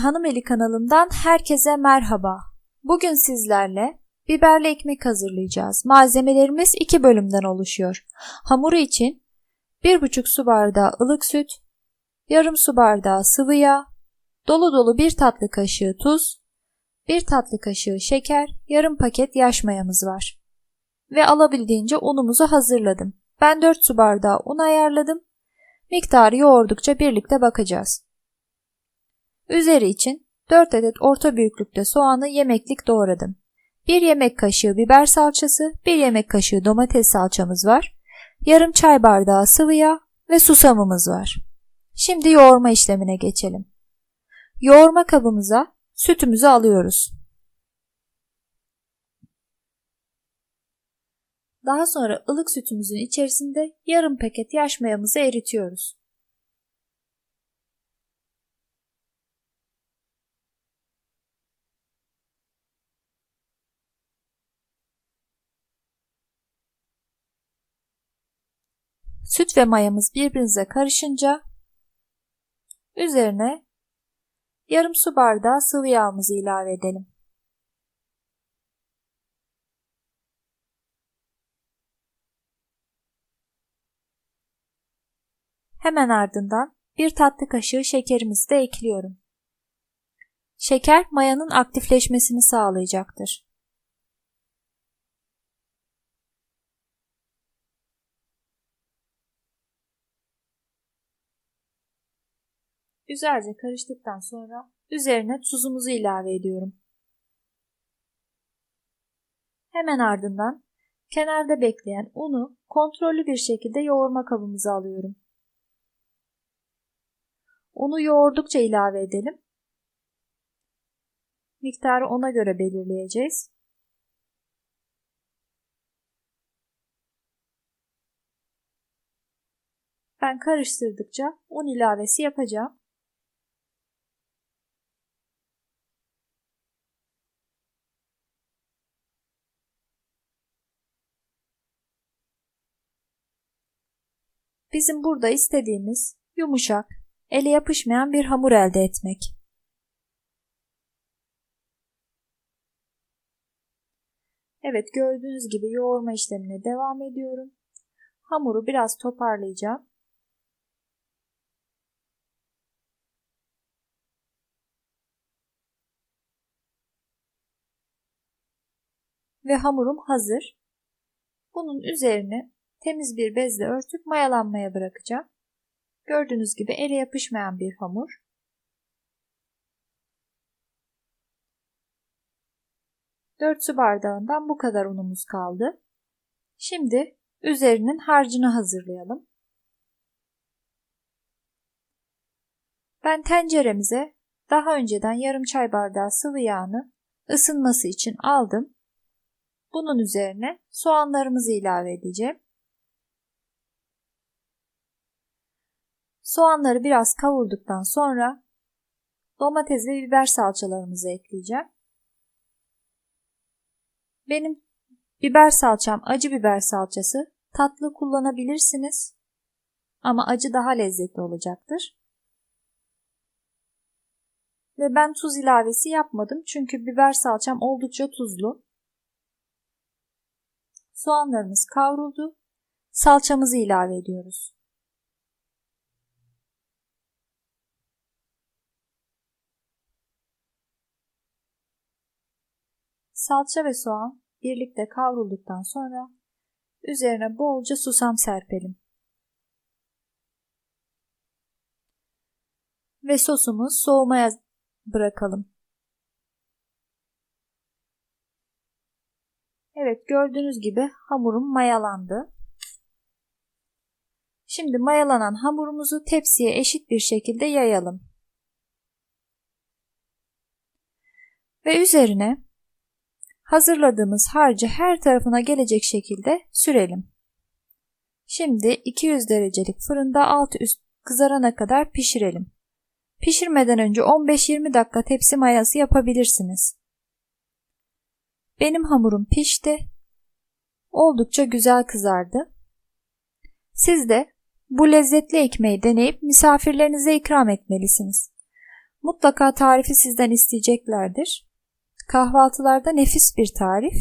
Hanımeli kanalından herkese merhaba. Bugün sizlerle biberli ekmek hazırlayacağız. Malzemelerimiz 2 bölümden oluşuyor. Hamuru için 1,5 su bardağı ılık süt, yarım su bardağı sıvı yağ, dolu dolu 1 tatlı kaşığı tuz, 1 tatlı kaşığı şeker, yarım paket yaş mayamız var. Ve alabildiğince unumuzu hazırladım. Ben 4 su bardağı un ayarladım. Miktarı yoğurdukça birlikte bakacağız. Üzeri için 4 adet orta büyüklükte soğanı yemeklik doğradım. 1 yemek kaşığı biber salçası, 1 yemek kaşığı domates salçamız var. Yarım çay bardağı sıvı yağ ve susamımız var. Şimdi yoğurma işlemine geçelim. Yoğurma kabımıza sütümüzü alıyoruz. Daha sonra ılık sütümüzün içerisinde yarım paket yaş mayamızı eritiyoruz. Süt ve mayamız birbirinize karışınca üzerine yarım su bardağı sıvı yağımızı ilave edelim. Hemen ardından 1 tatlı kaşığı şekerimizi de ekliyorum. Şeker mayanın aktifleşmesini sağlayacaktır. Güzelce karıştıktan sonra üzerine tuzumuzu ilave ediyorum. Hemen ardından kenarda bekleyen unu kontrollü bir şekilde yoğurma kabımıza alıyorum. Unu yoğurdukça ilave edelim. Miktarı ona göre belirleyeceğiz. Ben karıştırdıkça un ilavesi yapacağım. Bizim burada istediğimiz yumuşak, ele yapışmayan bir hamur elde etmek. Evet, gördüğünüz gibi yoğurma işlemine devam ediyorum. Hamuru biraz toparlayacağım. Ve hamurum hazır. Bunun üzerine temiz bir bezle örtüp mayalanmaya bırakacağım. Gördüğünüz gibi ele yapışmayan bir hamur. Dört su bardağından bu kadar unumuz kaldı. Şimdi üzerinin harcını hazırlayalım. Ben tenceremize daha önceden yarım çay bardağı sıvı yağını ısınması için aldım. Bunun üzerine soğanlarımızı ilave edeceğim. Soğanları biraz kavurduktan sonra domates ve biber salçalarımızı ekleyeceğim. Benim biber salçam acı biber salçası. Tatlı kullanabilirsiniz ama acı daha lezzetli olacaktır. Ve ben tuz ilavesi yapmadım çünkü biber salçam oldukça tuzlu. Soğanlarımız kavruldu. Salçamızı ilave ediyoruz. Salça ve soğan birlikte kavrulduktan sonra üzerine bolca susam serpelim. Ve sosumuz soğumaya bırakalım. Evet, gördüğünüz gibi hamurum mayalandı. Şimdi mayalanan hamurumuzu tepsiye eşit bir şekilde yayalım. Ve üzerine hazırladığımız harcı her tarafına gelecek şekilde sürelim. Şimdi 200 derecelik fırında alt üst kızarana kadar pişirelim. Pişirmeden önce 15-20 dakika tepsi mayası yapabilirsiniz. Benim hamurum pişti. Oldukça güzel kızardı. Siz de bu lezzetli ekmeği deneyip misafirlerinize ikram etmelisiniz. Mutlaka tarifi sizden isteyeceklerdir. Kahvaltılarda nefis bir tarif.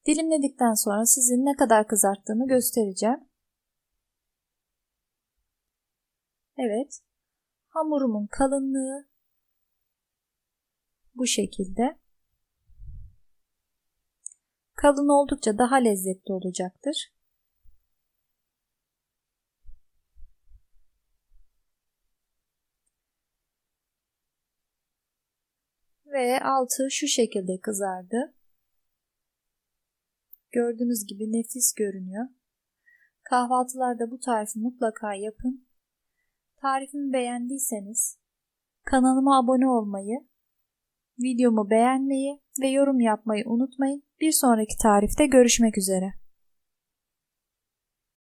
Dilimledikten sonra sizin ne kadar kızarttığımı göstereceğim. Evet, hamurumun kalınlığı bu şekilde. Kalın oldukça daha lezzetli olacaktır. Ve altı şu şekilde kızardı. Gördüğünüz gibi nefis görünüyor. Kahvaltılarda bu tarifi mutlaka yapın. Tarifimi beğendiyseniz kanalıma abone olmayı, videomu beğenmeyi ve yorum yapmayı unutmayın. Bir sonraki tarifte görüşmek üzere.